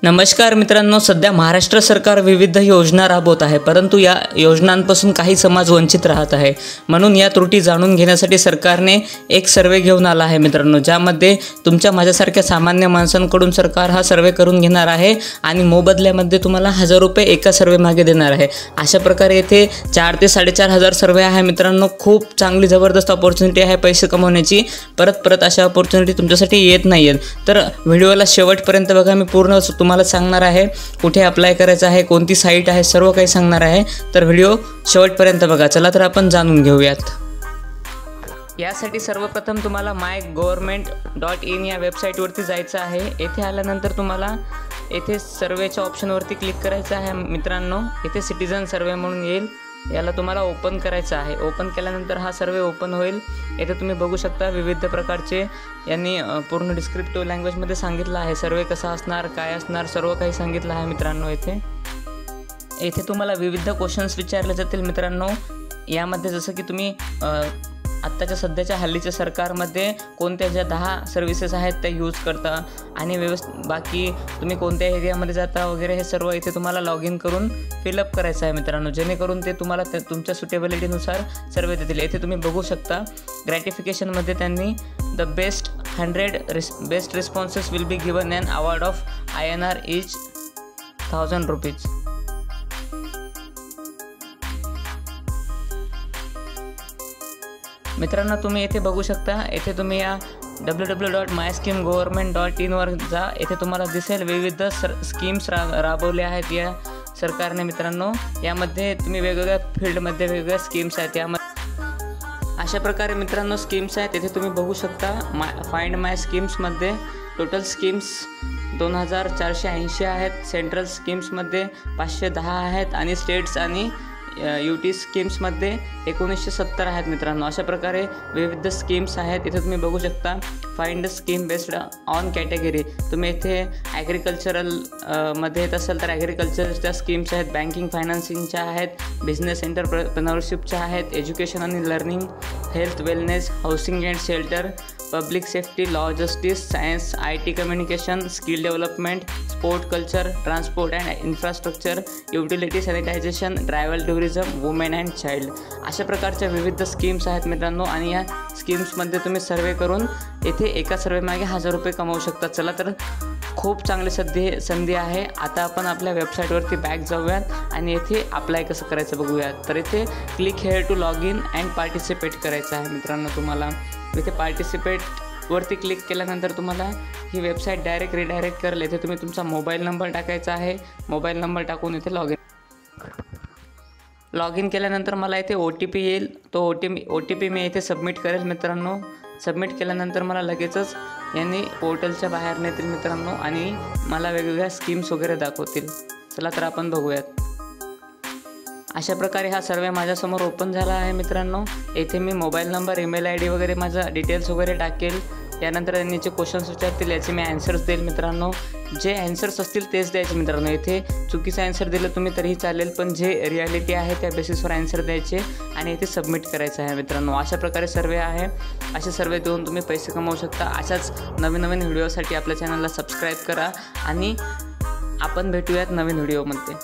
नमस्कार मित्रांनो, सध्या महाराष्ट्र सरकार विविध योजना राबवत आहे, परंतु या योजनांपासून काही समाज वंचित राहत आहे। म्हणून या त्रुटी जाणून घेण्यासाठी सरकारने एक सर्वे घेऊन आला आहे मित्रांनो, ज्यामध्ये तुमच्या माझ्यासारख्या सामान्य माणसांकडून सरकार हा सर्वे करून घेणार आहे आणि मोबदल्यामध्ये तुम्हाला 1000 रुपये एका सर्वे मागे देणार आहे। अशा प्रकारे येथे 4 ते 4.5 सर्वे आहे मित्रांनो। खूप चांगली जबरदस्त अपॉर्च्युनिटी आहे पैसे कमवण्याची। परत अशा अपॉर्च्युनिटी तुमच्यासाठी येत नाहीत, तर व्हिडिओला शेवटपर्यंत बघा। मी पूर्ण तुम्हाला सांगणार आहे कुठे अप्लाय करायचं आहे, कोणती साईट आहे, सर्व काही सांगणार आहे, तर व्हिडिओ शेवटपर्यंत बघा। चला तर आपण जाणून घेऊयात। यासाठी सर्वप्रथम तुम्हाला mygovernment.in या वेबसाईटवरती जायचं आहे। येथे आल्यानंतर तुम्हाला येथे सर्वेच्या ऑप्शनवरती क्लिक करायचं आहे मित्रांनो। येथे सिटीजन सर्वे म्हणून येईल, याला तुम्हाला ओपन करायचं आहे। ओपन केल्यानंतर हा सर्वे ओपन होईल। येथे तुम्ही बघू शकता विविध प्रकारचे यांनी पूर्ण डिस्क्रिप्टिव्ह लँग्वेजमध्ये सांगितलं आहे सर्वे कसा असणार, काय असणार, सर्व काही सांगितलं आहे मित्रांनो। येथे तुम्हाला विविध क्वेश्चन्स विचारले जातील मित्रांनो। यामध्ये जसं की तुम्ही आत्ताच्या सध्याच्या हल्लीच्या सरकारमध्ये कोणत्या ज्या 10 सर्व्हिसेस आहेत त्या यूज करता आणि बाकी तुम्ही कोणत्या एरियामध्ये जाता वगैरे, हे सर्व इथे तुम्हाला लॉग इन करून फिलअप करायचं आहे मित्रांनो, जेणेकरून ते तुम्हाला तुमच्या सुटेबिलिटीनुसार सर्वे देतील। येथे तुम्ही बघू शकता ग्रॅटिफिकेशनमध्ये त्यांनी the best 100 best responses will be given an award of INR each 1000 rupees. मित्रांनो तुम्ही येथे बघू शकता, येथे तुम्ही या www.myscheme.government.in वर जा। येथे तुम्हाला दिसेल विविध स्कीम्स राबवल्या आहेत या सरकारने मित्रांनो। यामध्ये तुम्ही वेगवेगळ्या फील्डमध्ये वेगवेगळ्या स्कीम्स आहेत। यामध्ये अशा प्रकारे मित्रांनो स्कीम्स आहेत। येथे तुम्ही बघू शकता फाइंड माय स्कीम्समध्ये टोटल स्कीम्स 2480 आहेत। सेंट्रल स्कीम्समध्ये 510 आहेत आणि स्टेट्स आणि UT स्कीम्समध्ये 1970 आहेत मित्रांनो। अशा प्रकारे विविध स्कीम्स आहेत। इथे तुम्ही बघू शकता find scheme based on category. तुम्ही इथे ॲग्रिकल्चरल मध्ये येत असाल तर ॲग्रिकल्चरच्या स्कीम्स आहेत, बँकिंग फायनान्सिंगच्या आहेत, बिझनेस एंटरप्रेन्योरशिपच्या आहेत, एज्युकेशन आणि learning, health wellness, housing and shelter, public safety, law justice, science, IT communication, skill development, sport culture, transport and infrastructure, utility, sanitisation, travel, tourism, women and child. अशा प्रकारच्या विविध schemes आहेत मित्रांनो आणि या स्कीम्समध्ये तुम्ही सर्वे करून येथे एका सर्वे मागे 1000 रुपये कमवू शकता। चला तर खूप चांगली संधी आहे। आता आपण आपल्या वेबसाईटवरती बॅक जाऊयात आणि येथे अप्लाय कसं करायचं बघूयात। तर इथे click here to log in and participate करायचं आहे मित्रांनो तुम्हाला। इथे पार्टिसिपेटवरती क्लिक केल्यानंतर तुम्हाला ही वेबसाईट डायरेक्ट रिडायरेक्ट करेल। इथे तुम्ही तुमचा मोबाईल नंबर टाकायचा आहे। मोबाईल नंबर टाकून इथे लॉग इन केल्यानंतर मला इथे OTP येईल। तो OTP मी इथे सबमिट करेल मित्रांनो। सबमिट केल्यानंतर मला लगेचच यांनी पोर्टलच्या बाहेर नेतील मित्रांनो आणि मला वेगवेगळ्या स्कीम्स वगैरे दाखवतील। चला तर आपण बघूयात। अशा प्रकारे हा सर्वे माझ्यासमोर ओपन झाला आहे मित्रांनो। येथे मी मोबाईल नंबर, ईमेल ID वगैरे माझा डिटेल्स वगैरे टाकेल। त्यानंतर त्यांनी जे क्वेश्चन्स विचारतील याचे मी ॲन्सर्स देईल मित्रांनो। जे ॲन्सर्स असतील तेच द्यायचे मित्रांनो। इथे चुकीचं ॲन्सर दिलं तुम्ही तरीही चालेल, पण जे रिॲलिटी आहे त्या बेसिसवर ॲन्सर द्यायचे आणि इथे सबमिट करायचं आहे मित्रांनो। अशा प्रकारे सर्वे आहे। असे सर्वे देऊन तुम्ही पैसे कमवू शकता। अशाच नवीन व्हिडिओसाठी आपल्या चॅनलला सबस्क्राईब करा आणि आपण भेटूयात नवीन व्हिडिओमध्ये।